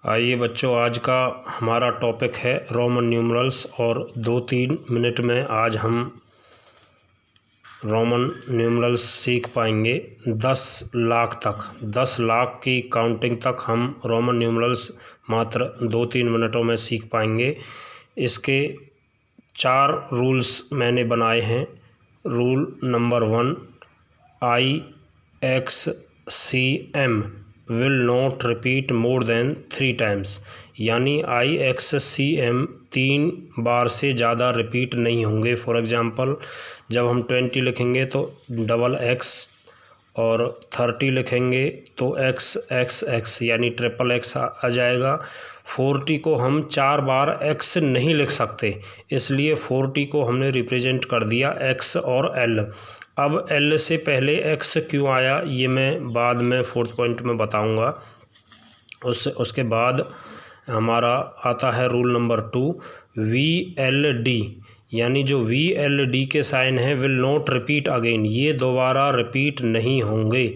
आइए बच्चों, आज का हमारा टॉपिक है रोमन न्यूमरल्स और 2-3 मिनट में आज हम रोमन न्यूमरल्स सीख पाएंगे 10 लाख तक। 10 लाख की काउंटिंग तक हम रोमन न्यूमरल्स मात्र 2-3 मिनटों में सीख पाएंगे। इसके 4 रूल्स मैंने बनाए हैं। Rule number 1, IXCM will not repeat more than 3 times, यानी IXCM 3 बार से ज़्यादा रिपीट नहीं होंगे। फॉर एग्ज़ाम्पल, जब हम 20 लिखेंगे तो XX और 30 लिखेंगे तो XXX यानी XXX आ जाएगा। 40 को हम 4 बार X नहीं लिख सकते, इसलिए 40 को हमने रिप्रेजेंट कर दिया X और L। अब L से पहले X क्यों आया ये मैं बाद में 4th पॉइंट में बताऊंगा। उसके बाद हमारा आता है रूल नंबर 2, VLD, यानी जो VLD के साइन है विल नॉट रिपीट अगेन, ये दोबारा रिपीट नहीं होंगे।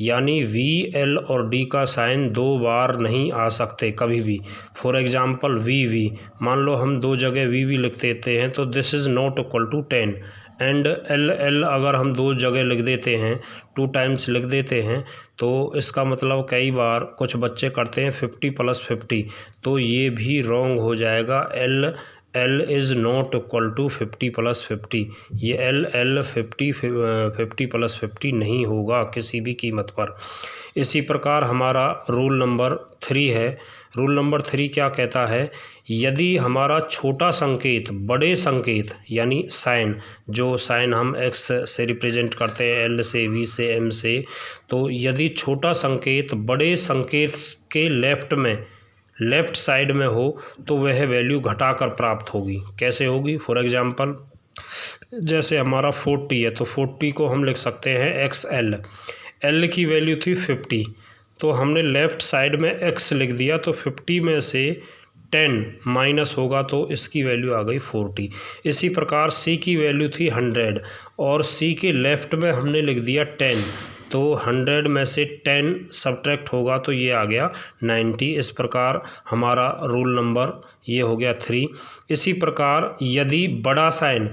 यानी VL और D का साइन 2 बार नहीं आ सकते कभी भी। फॉर एग्ज़ाम्पल VV, मान लो हम 2 जगह VV लिख देते हैं तो this is not equal to 10। And LL अगर हम 2 जगह लिख देते हैं, 2 टाइम्स लिख देते हैं, तो इसका मतलब कई बार कुछ बच्चे करते हैं 50 + 50, तो ये भी रॉन्ग हो जाएगा। L is not equal to 50 + 50, ये L 50 + 50 नहीं होगा किसी भी कीमत पर। इसी प्रकार हमारा रूल नंबर 3 है। रूल नंबर 3 क्या कहता है, यदि हमारा छोटा संकेत बड़े संकेत यानी साइन, जो साइन हम X से रिप्रेजेंट करते हैं, L से, V से, M से, तो यदि छोटा संकेत बड़े संकेत के लेफ़्ट साइड में हो तो वह वैल्यू घटाकर प्राप्त होगी। कैसे होगी? फॉर एग्ज़ाम्पल, जैसे हमारा 40 है तो 40 को हम लिख सकते हैं XL। L की वैल्यू थी 50, तो हमने लेफ़्ट साइड में X लिख दिया, तो 50 में से 10 माइनस होगा तो इसकी वैल्यू आ गई 40। इसी प्रकार C की वैल्यू थी 100 और C के लेफ़्ट में हमने लिख दिया 10, तो 100 में से 10 सब्ट्रैक्ट होगा तो ये आ गया 90। इस प्रकार हमारा रूल नंबर ये हो गया 3। इसी प्रकार यदि बड़ा साइन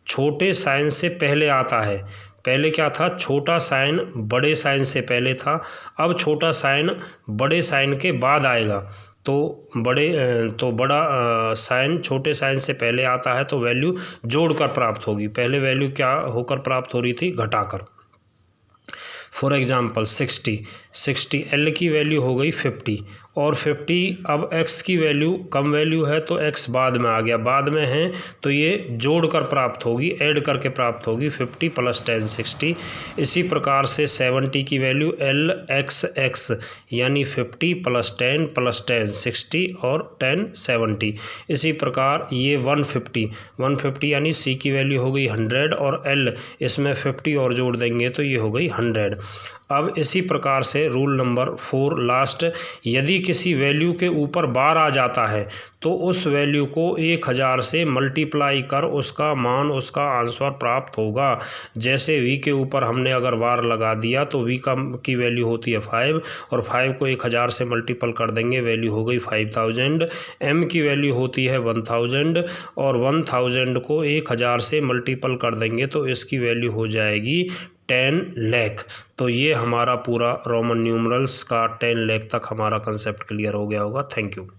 छोटे साइन से पहले आता है, पहले क्या था, छोटा साइन बड़े साइन से पहले था, अब छोटा साइन बड़े साइन के बाद आएगा, तो बड़ा साइन छोटे साइन से पहले आता है तो वैल्यू जोड़कर प्राप्त होगी। पहले वैल्यू क्या होकर प्राप्त हो रही थी, घटाकर। फॉर एग्ज़ाम्पल 60 L की वैल्यू हो गई 50 और 50, अब X की वैल्यू कम वैल्यू है तो X बाद में आ गया, बाद में है तो ये जोड़कर प्राप्त होगी, ऐड करके प्राप्त होगी। 50 + 10 60। इसी प्रकार से 70 की वैल्यू LXX, यानी 50 + 10 + 10 60 और 10 70। इसी प्रकार ये 150 यानी C की वैल्यू हो गई 100 और L इसमें 50 और जोड़ देंगे तो ये हो गई 100। अब इसी प्रकार से रूल नंबर 4 लास्ट, यदि किसी वैल्यू के ऊपर बार आ जाता है तो उस वैल्यू को 1000 से मल्टीप्लाई कर उसका मान, उसका आंसर प्राप्त होगा। जैसे V के ऊपर हमने अगर बार लगा दिया तो V की वैल्यू होती है 5 और 5 को 1000 से मल्टीपल कर देंगे, वैल्यू हो गई 5000। M की वैल्यू होती है 1000 और 1000 को 1000 से मल्टीपल कर देंगे तो इसकी वैल्यू हो जाएगी 10 लाख। तो ये हमारा पूरा रोमन न्यूमरल्स का 10 लाख तक हमारा कंसेप्ट क्लियर हो गया होगा। Thank you.